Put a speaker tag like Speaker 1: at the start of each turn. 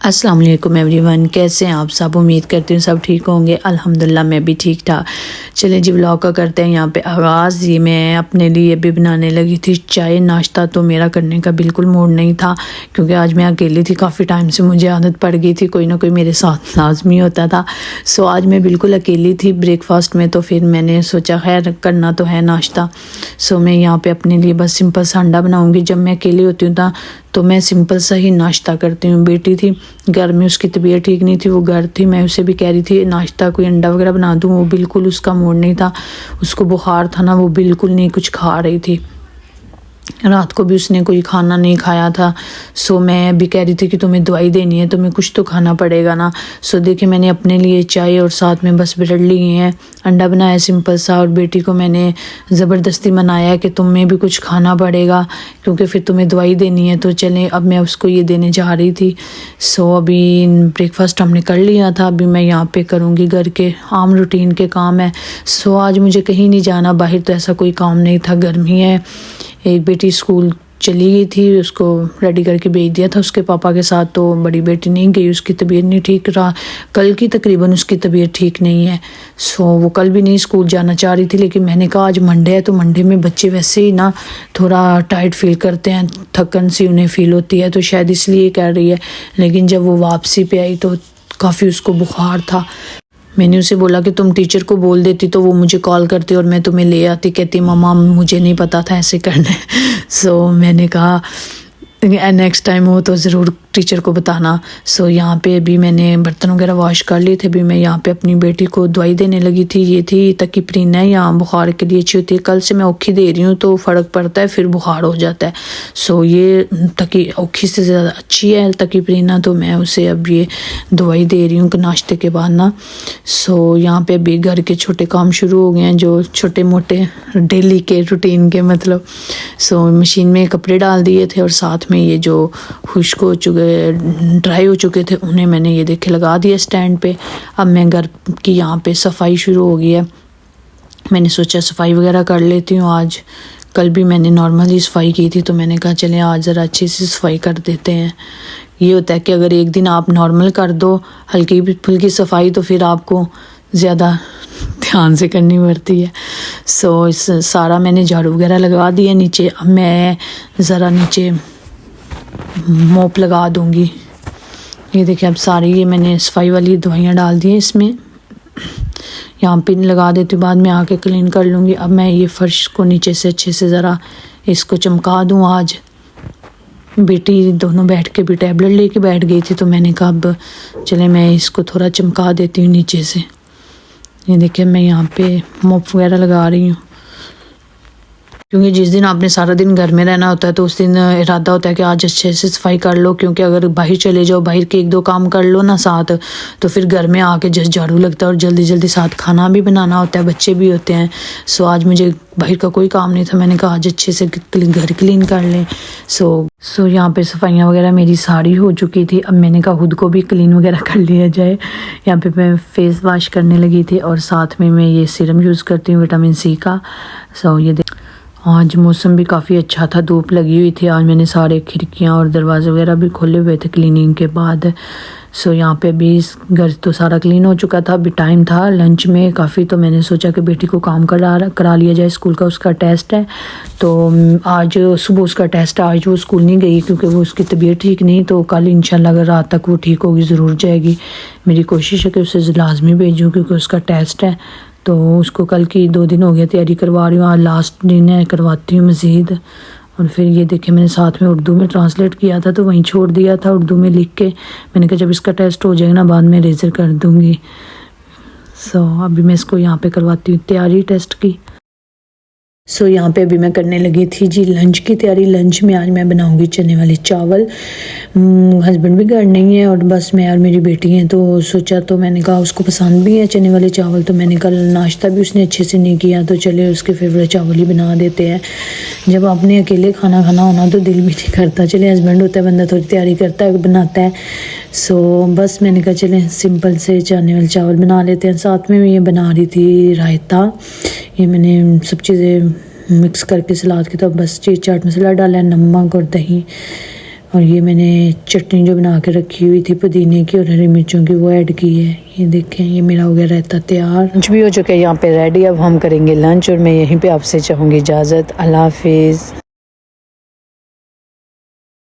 Speaker 1: अस्सलाम वालेकुम एवरीवन, कैसे हैं आप सब। उम्मीद करती हूँ सब ठीक होंगे। अल्हम्दुलिल्लाह मैं भी ठीक ठाक। चलें जी व्लॉग का करते हैं यहाँ पे आगाज़। ये मैं अपने लिए भी बनाने लगी थी चाय। नाश्ता तो मेरा करने का बिल्कुल मूड नहीं था क्योंकि आज मैं अकेली थी। काफ़ी टाइम से मुझे आदत पड़ गई थी कोई ना कोई मेरे साथ लाजमी होता था। सो आज मैं बिल्कुल अकेली थी ब्रेकफास्ट में, तो फिर मैंने सोचा खैर करना तो है नाश्ता। सो मैं यहाँ पर अपने लिए बस सिंपल सा अंडा बनाऊँगी। जब मैं अकेली होती हूँ तो मैं सिंपल सा ही नाश्ता करती हूँ। बेटी थी घर में, उसकी तबीयत ठीक नहीं थी, वो घर थी। मैं उसे भी कह रही थी नाश्ता कोई अंडा वगैरह बना दूँ, वो बिल्कुल उसका मूड नहीं था। उसको बुखार था ना, वो बिल्कुल नहीं कुछ खा रही थी। रात को भी उसने कोई खाना नहीं खाया था। सो मैं भी कह रही थी कि तुम्हें दवाई देनी है, तुम्हें कुछ तो खाना पड़ेगा ना। सो देखिए मैंने अपने लिए चाय और साथ में बस ब्रेड लिए हैं, अंडा बनाया सिंपल सा। और बेटी को मैंने ज़बरदस्ती मनाया कि तुम्हें भी कुछ खाना पड़ेगा क्योंकि फिर तुम्हें दवाई देनी है। तो चलें अब मैं उसको ये देने जा रही थी। सो अभी ब्रेकफास्ट हमने कर लिया था। अभी मैं यहाँ पे करूँगी घर के आम रूटीन के काम है। सो आज मुझे कहीं नहीं जाना बाहर, तो ऐसा कोई काम नहीं था। गर्मी है। एक बेटी स्कूल चली गई थी, उसको रेडी करके भेज दिया था उसके पापा के साथ। तो बड़ी बेटी नहीं गई, उसकी तबीयत नहीं ठीक रहा। कल की तकरीबन उसकी तबीयत ठीक नहीं है। सो वो कल भी नहीं स्कूल जाना चाह रही थी, लेकिन मैंने कहा आज मंडे है, तो मंडे में बच्चे वैसे ही ना थोड़ा टाइट फील करते हैं, थकन सी उन्हें फ़ील होती है, तो शायद इसलिए कर रही है। लेकिन जब वो वापसी पे आई तो काफ़ी उसको बुखार था। मैंने उसे बोला कि तुम टीचर को बोल देती तो वो मुझे कॉल करती और मैं तुम्हें ले आती। कहती मम्मा मुझे नहीं पता था ऐसे करना है। सो मैंने कहा नेक्स्ट टाइम हो तो ज़रूर टीचर को बताना। सो यहाँ पे अभी मैंने बर्तन वगैरह वॉश कर लिए थे। अभी मैं यहाँ पे अपनी बेटी को दवाई देने लगी थी। ये थी तकीप्रीन है, यहाँ बुखार के लिए अच्छी होती है। कल से मैं औखी दे रही हूँ तो फ़र्क पड़ता है, फिर बुखार हो जाता है। सो ये औखी से ज़्यादा अच्छी है तकीप्रीन, तो मैं उसे अब ये दवाई दे रही हूँ नाश्ते के बाद ना। सो यहाँ पे अभी घर के छोटे काम शुरू हो गए हैं, जो छोटे मोटे डेली के रूटीन के मतलब। सो मशीन में कपड़े डाल दिए थे और साथ में ये जो खुश्क हो चुके ड्राई हो चुके थे उन्हें मैंने ये देखे लगा दिया स्टैंड पे। अब मैं घर की यहाँ पे सफाई शुरू हो गई है। मैंने सोचा सफाई वगैरह कर लेती हूँ आज। कल भी मैंने नॉर्मली सफाई की थी, तो मैंने कहा चलें आज ज़रा अच्छी सी सफाई कर देते हैं। ये होता है कि अगर एक दिन आप नॉर्मल कर दो हल्की फुल्की सफाई, तो फिर आपको ज़्यादा ध्यान से करनी पड़ती है। सो इस सारा मैंने झाड़ू वगैरह लगा दिया नीचे। अब मैं ज़रा नीचे मोप लगा दूंगी। ये देखिए अब सारी ये मैंने सफाई वाली दवाइयाँ डाल दी हैं इसमें। यहाँ पिन लगा देती हूँ, बाद में आके क्लीन कर लूँगी। अब मैं ये फर्श को नीचे से अच्छे से ज़रा इसको चमका दूँ। आज बेटी दोनों बैठ के भी टैबलेट लेके बैठ गई थी, तो मैंने कहा अब चले मैं इसको थोड़ा चमका देती हूँ नीचे से। ये देखिए मैं यहाँ पे मोप वगैरह लगा रही हूँ क्योंकि जिस दिन आपने सारा दिन घर में रहना होता है तो उस दिन इरादा होता है कि आज अच्छे से सफाई कर लो, क्योंकि अगर बाहर चले जाओ, बाहर के एक दो काम कर लो ना साथ, तो फिर घर में आके जस्ट झाड़ू लगता है और जल्दी जल्दी साथ खाना भी बनाना होता है, बच्चे भी होते हैं। सो आज मुझे बाहर का कोई काम नहीं था। मैंने कहा आज अच्छे से घर क्लीन कर लें। सो यहाँ पे सफाइयाँ वगैरह मेरी सारी हो चुकी थी। अब मैंने कहा खुद को भी क्लीन वगैरह कर लिया जाए। यहाँ पे मैं फेस वॉश करने लगी थी और साथ में मैं ये सीरम यूज़ करती हूँ विटामिन सी का। सो ये आज मौसम भी काफ़ी अच्छा था, धूप लगी हुई थी। आज मैंने सारे खिड़कियाँ और दरवाजे वगैरह भी खोले हुए थे क्लीनिंग के बाद। सो यहाँ पे भी घर तो सारा क्लीन हो चुका था। अभी टाइम था लंच में काफ़ी, तो मैंने सोचा कि बेटी को काम करा लिया जाए। स्कूल का उसका टेस्ट है, तो आज सुबह उसका टेस्ट है। आज वो स्कूल नहीं गई क्योंकि वो उसकी तबीयत ठीक नहीं, तो कल इंशाल्लाह अगर रात तक वो ठीक होगी ज़रूर जाएगी। मेरी कोशिश है कि उसे लाजमी भेजूँ क्योंकि उसका टेस्ट है। तो उसको कल की 2 दिन हो गया तैयारी करवा रही हूँ, आज लास्ट दिन है, करवाती हूँ मज़ीद। और फिर ये देखे मैंने साथ में उर्दू में ट्रांसलेट किया था, तो वहीं छोड़ दिया था उर्दू में लिख के। मैंने कहा जब इसका टेस्ट हो जाएगा ना बाद में रेजर कर दूँगी। सो अभी मैं इसको यहाँ पे करवाती हूँ तैयारी टेस्ट की। सो यहाँ पे अभी मैं करने लगी थी जी लंच की तैयारी। लंच में आज मैं बनाऊंगी चने वाले चावल। हस्बैंड भी घर नहीं है और बस मैं और मेरी बेटी हैं, तो सोचा, तो मैंने कहा उसको पसंद भी है चने वाले चावल, तो मैंने कल नाश्ता भी उसने अच्छे से नहीं किया, तो चले उसके फेवरेट चावल ही बना देते हैं। जब आपने अकेले खाना होना तो दिल भी नहीं करता। चले हस्बैंड होता है, बंदा थोड़ी तैयारी करता है, बनाता है। सो बस मैंने कहा चले सिंपल से चने वाले चावल बना लेते हैं। साथ में ये बना रही थी रायता। ये मैंने सब चीज़ें मिक्स करके सलाद की तो बस चीज़ चाट मसाला डाला है, नमक और दही और ये मैंने चटनी जो बना के रखी हुई थी पुदीने की और हरी मिर्चों की वो ऐड की है। ये देखें, ये मेरा हो गया रहता तैयार। लंच भी हो चुका है यहाँ पे रेडी। अब हम करेंगे लंच और मैं यहीं पे आपसे चाहूँगी इजाज़त। अल्लाह हाफिज़।